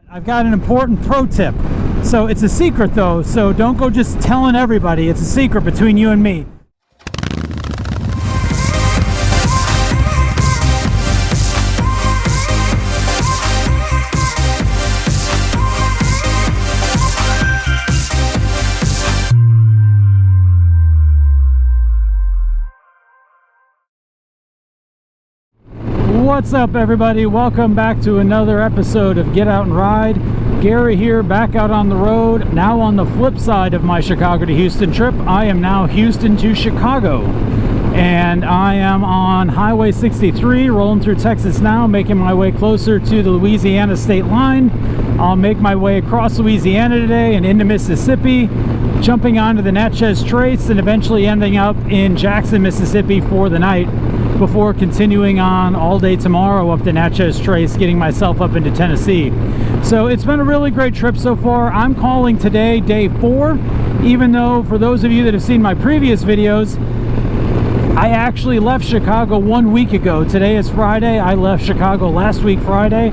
I've got an important pro tip. So it's a secret though, so don't go just telling everybody. It's a secret between you and me. What's up everybody? Welcome back to another episode of Get Out and Ride. Gary here, back out on the road, now on the flip side of my Chicago to Houston trip. I am now Houston to Chicago, and I am on Highway 63 rolling through Texas now, making my way closer to the Louisiana state line. I'll make my way across Louisiana today and into Mississippi, jumping onto the Natchez Trace and eventually ending up in Jackson, Mississippi for the night, before continuing on all day tomorrow up the Natchez Trace, getting myself up into Tennessee. So it's been a really great trip so far. I'm calling today day 4, even though for those of you that have seen my previous videos, I actually left Chicago 1 week ago. Today is Friday. I left Chicago last week Friday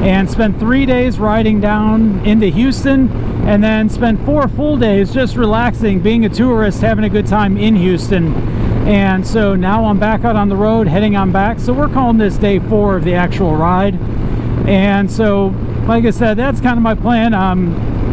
and spent 3 days riding down into Houston, and then spent 4 full days just relaxing, being a tourist, having a good time in Houston. And so now I'm back out on the road, heading on back. So we're calling this day 4 of the actual ride. And so, like I said, that's kind of my plan.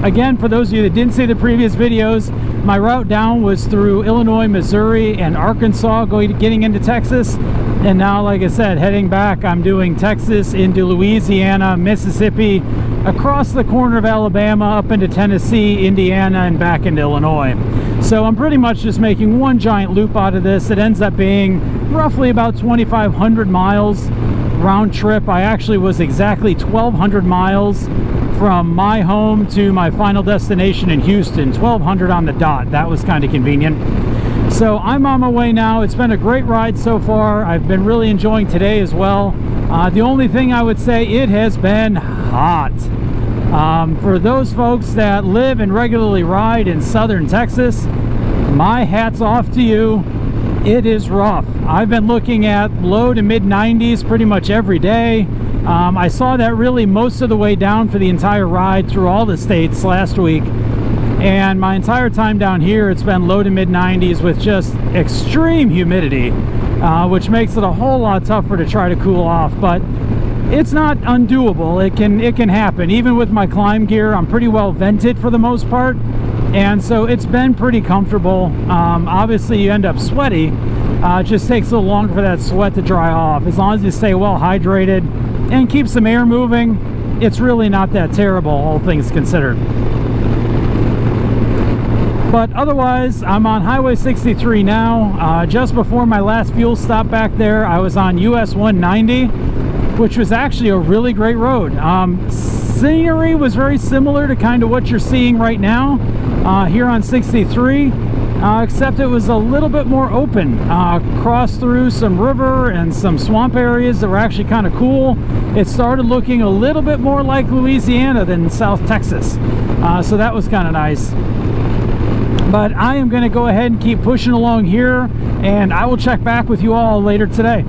Again, for those of you that didn't see the previous videos, my route down was through Illinois, Missouri, and Arkansas, getting into Texas. And now, like I said, heading back, I'm doing Texas into Louisiana, Mississippi, across the corner of Alabama, up into Tennessee, Indiana, and back into Illinois. So I'm pretty much just making one giant loop out of this. It ends up being roughly about 2,500 miles round trip. I actually was exactly 1,200 miles from my home to my final destination in Houston, 1,200 on the dot. That was kind of convenient. So I'm on my way now. It's been a great ride so far. I've been really enjoying today as well. The only thing I would say, it has been hot. For those folks that live and regularly ride in southern Texas, my hat's off to you. It is rough. I've been looking at low to mid 90s pretty much every day. I saw that really most of the way down for the entire ride through all the states last week. And my entire time down here, it's been low to mid 90s with just extreme humidity, which makes it a whole lot tougher to try to cool off. But it's not undoable. It can happen. Even with my climb gear, I'm pretty well vented for the most part, and so it's been pretty comfortable. Obviously you end up sweaty. It just takes a little longer for that sweat to dry off. As long as you stay well hydrated and keep some air moving, it's really not that terrible, all things considered. But otherwise, I'm on Highway 63 now. Just before my last fuel stop back there, I was on US 190, which was actually a really great road. Scenery was very similar to kind of what you're seeing right now here on 63, except it was a little bit more open. Crossed through some river and some swamp areas that were actually kind of cool. It started looking a little bit more like Louisiana than South Texas, so that was kind of nice. But I am going to go ahead and keep pushing along here, and I will check back with you all later today.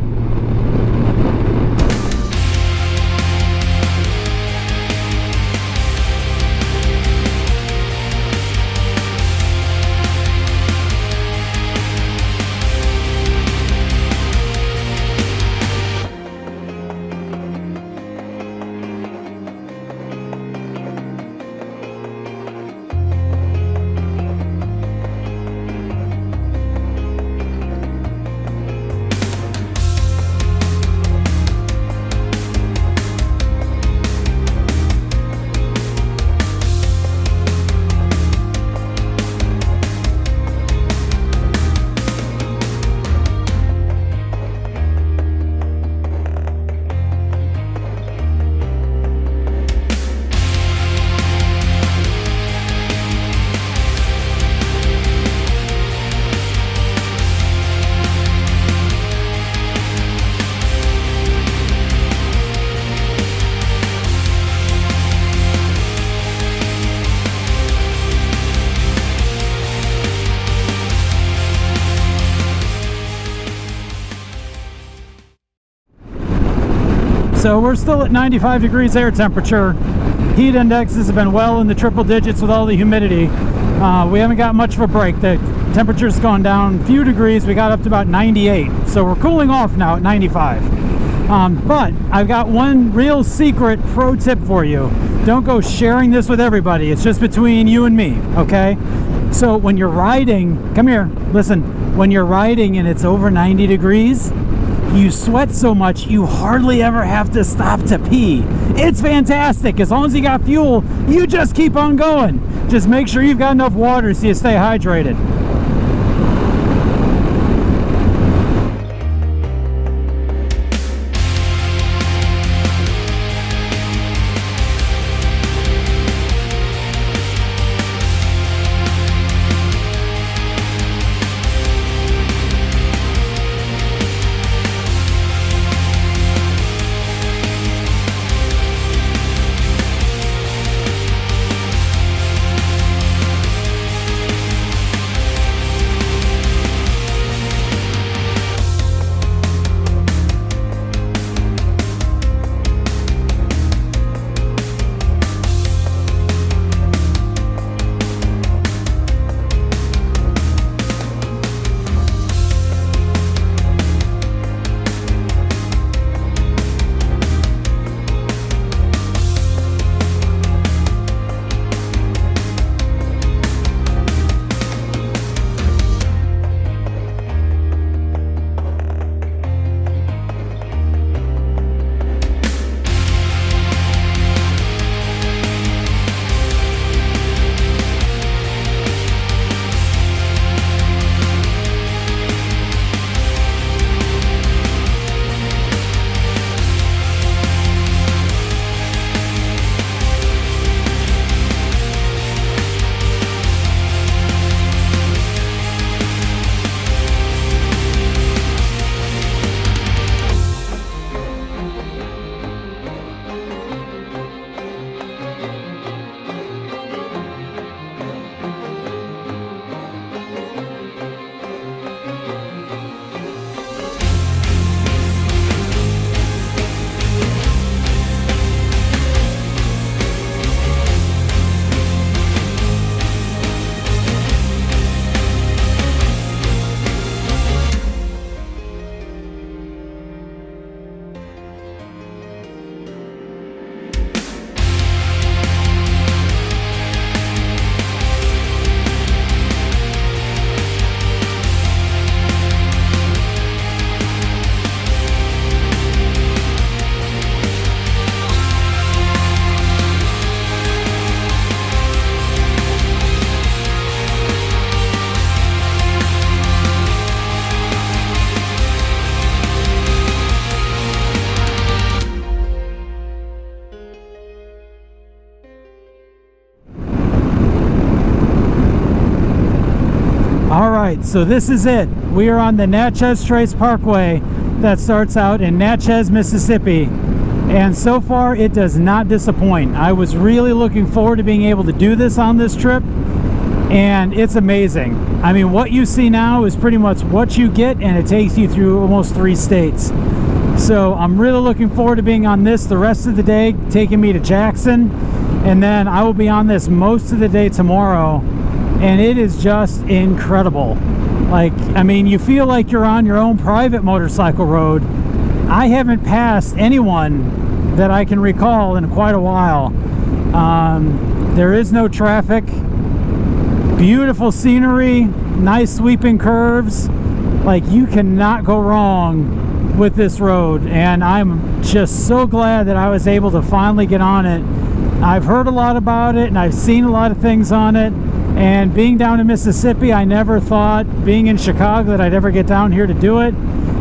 So we're still at 95 degrees air temperature. Heat indexes have been well in the triple digits with all the humidity. We haven't got much of a break. The temperature's gone down a few degrees. We got up to about 98. So we're cooling off now at 95. But I've got one real secret pro tip for you. Don't go sharing this with everybody. It's just between you and me, okay? So when you're riding, come here, listen. When you're riding and it's over 90 degrees, you sweat so much you hardly ever have to stop to pee. It's fantastic. As long as you got fuel, you just keep on going. Just make sure you've got enough water so you stay hydrated. Alright, so this is it. We are on the Natchez Trace Parkway that starts out in Natchez, Mississippi. And so far, it does not disappoint. I was really looking forward to being able to do this on this trip, and it's amazing. I mean, what you see now is pretty much what you get, and it takes you through almost 3 states. So I'm really looking forward to being on this the rest of the day, taking me to Jackson, and then I will be on this most of the day tomorrow. And it is just incredible. Like, I mean, you feel like you're on your own private motorcycle road. I haven't passed anyone that I can recall in quite a while. There is no traffic. Beautiful scenery, nice sweeping curves. Like, you cannot go wrong with this road. And I'm just so glad that I was able to finally get on it. I've heard a lot about it and I've seen a lot of things on it. And being down in Mississippi, I never thought, being in Chicago, that I'd ever get down here to do it.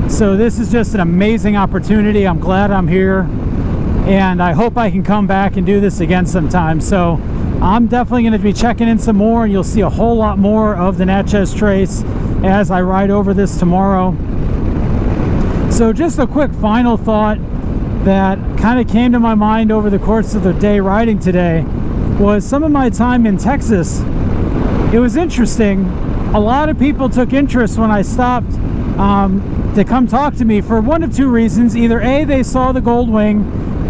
So this is just an amazing opportunity. I'm glad I'm here. And I hope I can come back and do this again sometime. So I'm definitely going to be checking in some more. And you'll see a whole lot more of the Natchez Trace as I ride over this tomorrow. So just a quick final thought that kind of came to my mind over the course of the day riding today was some of my time in Texas. It was interesting. A lot of people took interest when I stopped to come talk to me for one of two reasons. Either A, they saw the Gold Wing,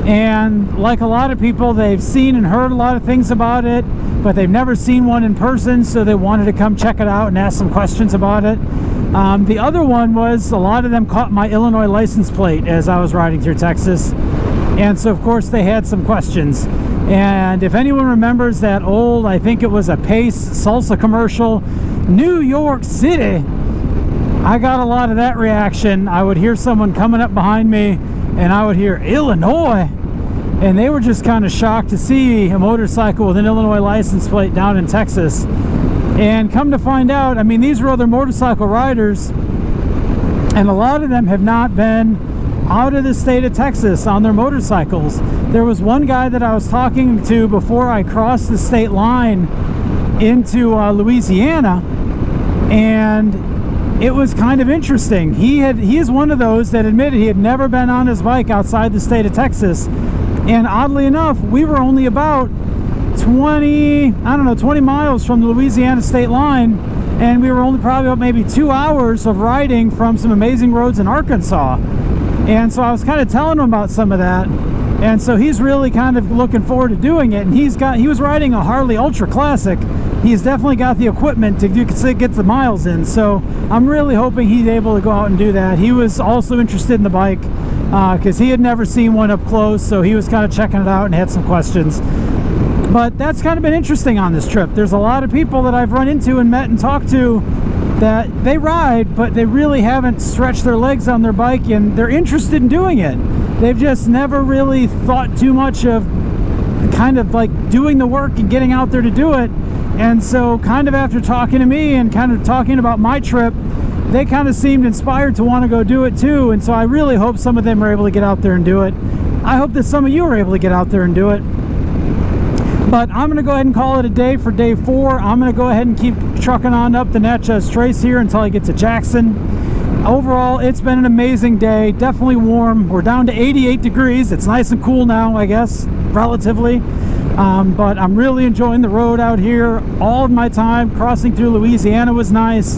and like a lot of people, they've seen and heard a lot of things about it, but they've never seen one in person, so they wanted to come check it out and ask some questions about it. The other one was a lot of them caught my Illinois license plate as I was riding through Texas, and so of course they had some questions. And if anyone remembers that old, I think it was a Pace salsa commercial, New York City, I got a lot of that reaction. I would hear someone coming up behind me and I would hear Illinois, and they were just kind of shocked to see a motorcycle with an Illinois license plate down in Texas. And come to find out, I mean, these were other motorcycle riders, and a lot of them have not been out of the state of Texas on their motorcycles. There was one guy that I was talking to before I crossed the state line into Louisiana, and it was kind of interesting. He is one of those that admitted he had never been on his bike outside the state of Texas, and oddly enough, we were only about 20 miles from the Louisiana state line, and we were only probably about maybe 2 hours of riding from some amazing roads in Arkansas. And so I was kind of telling him about some of that, and so he's really kind of looking forward to doing it. And he was riding a Harley Ultra Classic. He's definitely got the equipment to get the miles in, so I'm really hoping he's able to go out and do that. He was also interested in the bike because he had never seen one up close, so he was kind of checking it out and had some questions. But that's kind of been interesting on this trip. There's a lot of people that I've run into and met and talked to that they ride, but they really haven't stretched their legs on their bike, and they're interested in doing it. They've just never really thought too much of kind of like doing the work and getting out there to do it. And so kind of after talking to me and kind of talking about my trip, they kind of seemed inspired to want to go do it too. And so I really hope some of them are able to get out there and do it. I hope that some of you are able to get out there and do it. But I'm going to go ahead and call it a day for day 4. I'm going to go ahead and keep trucking on up the Natchez Trace here until I get to Jackson. Overall, it's been an amazing day. Definitely warm. We're down to 88 degrees. It's nice and cool now, I guess, relatively. But I'm really enjoying the road out here. All of my time crossing through Louisiana was nice.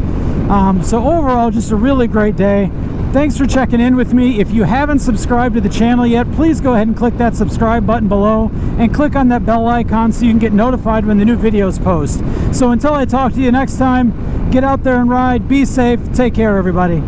So overall, just a really great day. Thanks for checking in with me. If you haven't subscribed to the channel yet, please go ahead and click that subscribe button below and click on that bell icon so you can get notified when the new videos post. So until I talk to you next time, get out there and ride, be safe, take care everybody.